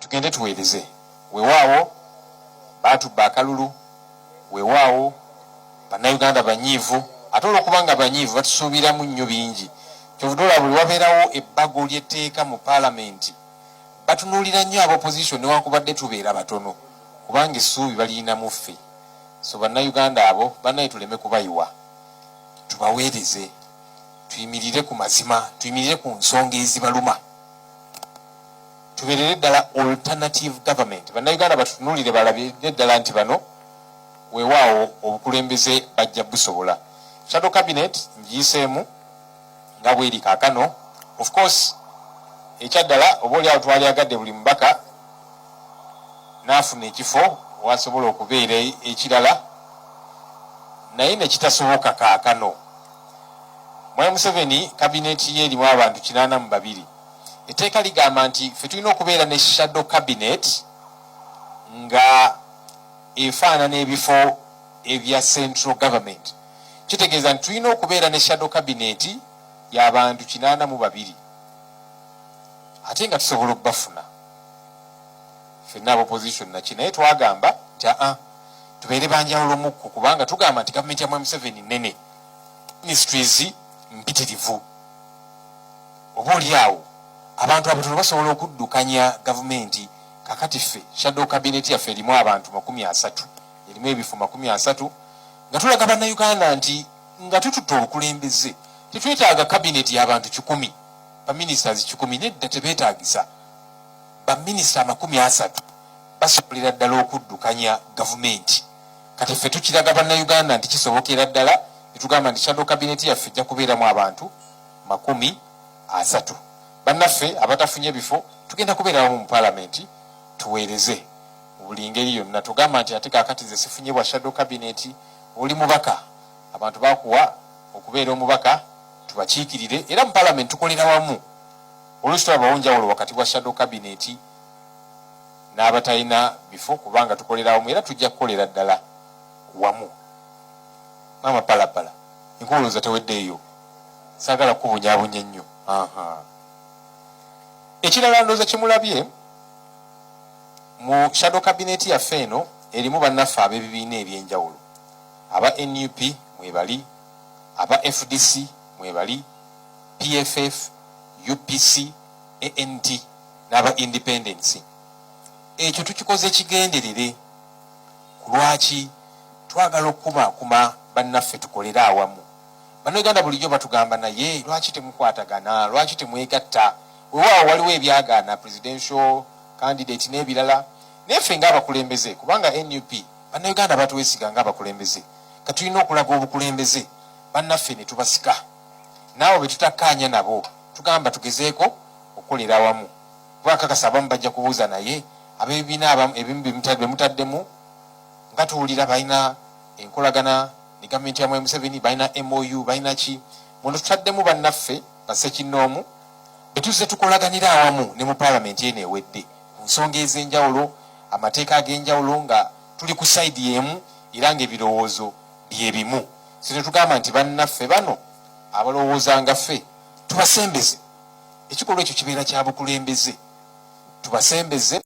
tugende tuweereze weewaawo baatubba akalulu weewaawo bannayuganda banyiivu ate olwokubanga banyiivu batusuubiramu nnyo bingi kyovudoola buli wabeerawo ebbago ly'etteeka mu paalamenti batunuulira nnyo ab'opposition newankubadde tubeera batono kubanga essuubi baliyina mu ffe so bannayuganda abo bannaye tuleme kubayiwa tubaweereze tuyimirire ku mazima tuyimirire ku nsonga ezibaluma tubeerere ddala alternative government bannayuganda batutunuulire balabire ddala nti bano weewaawo obukulembeze bajja busobola shadow cabinet ngiyiseemu nga bweri kaakano of course ekyaddala oba oliawo twalyagadde buli mubaka n'afuna ekifo wasobola okubeera ekirala naye nekitasoboka kaakano Mwai Museveni kabineti ye erimu abantu 82 etteeka ligamba nti ffe tulina okubeera ne shadow cabinet nga efaanana ebifo ebya central government kitegeeza nti tulina okubeera ne shadow cabinet y'abantu 82 ate nga tusobola okubafuna ffenna opposition naki naye twagamba nti tubeere banjawulo mukko kubanga tugamba nti gavumenti ya Mwai Museveni nnene ministries mpitirivu oba oliawo abantu abatono basobola okuddukanya gavumenti kakati ffe shadow cabinet yaffe erimu abantu 30 erimu ebifo 30 nga tulaga bannayuganda nti nga tututte obukulembeze tetwetaaga cabinet y'abantu 10 baministers 10 nedda tebeetaagisa baminisita 30 basobolera ddala okuddukanya gavumenti kati ffe tukiraga bannayuganda nti kisobokera ddala netugamba nti shadow cabinet yaffe ejja kubeeramu abantu 30 bannaffe abatafunye ebifo tugenda kubeerawo mu paalamenti tuweereze mu buli ngeri yonna tugamba nti ate kaakati ze sifunye bwa shadow cabinet oli mubaka abantu bakuwa okubeera omubaka tubakiikirire era mu paalamenti tukolera wamu oluusi tulabawo njawulo wakati wa shadow cabinet n'abatalina bifo kubanga tukolera wamu era tujja kukolera ddala wamu mama palapala enkuulooza teweddeeyo saagala kubunyabunya nnyo ekirala ndooza kimulabye mu shadow cabinet yaffe eno erimu bannaffe ab'ebibiina ebyenjawulo aba NUP mwebali aba FDC mwebali PFF UPC ANT n'aba independence ekyo tukikoze ekigenderere ku lwaki twagala okukumakuma bannaffe tukolera awamu bannayuganda bulijjo batugamba naye lwaki temukwatagana lwaki temwegatta weewaawo waliwo ebyagaana presidential candidate n'ebirala naye ffe ng'abakulembeze kubanga NUP bannayuganda batuweesiga ng'abakulembeze katulina okulaga obukulembeze bannaffe ne tubasika naawe be tutakkaanya nabo tugamba tugezeeko okukolera awamu kubakakasa abamu bajja kubuuza naye ab'ebibiina abamu ebimu bye mutaddemu nga tuwulira balina enkolagana ne gavumenti ya Mwai Museveni balina MOU balina ki muno tutaddemu bannaffe bassekinnoomu betuze tukolaganira awamu ne mu paalamenti eno ewedde ku nsonga ez'enjawulo amateeka ag'enjawulo nga tuli ku sayidi y'emu era ng'ebirowoozo bye bimu so tetugamba nti bannaffe bano abalowooza nga ffe tubasembeze ekikolwa ekyo kibeera kya bukulembeze tubasembeze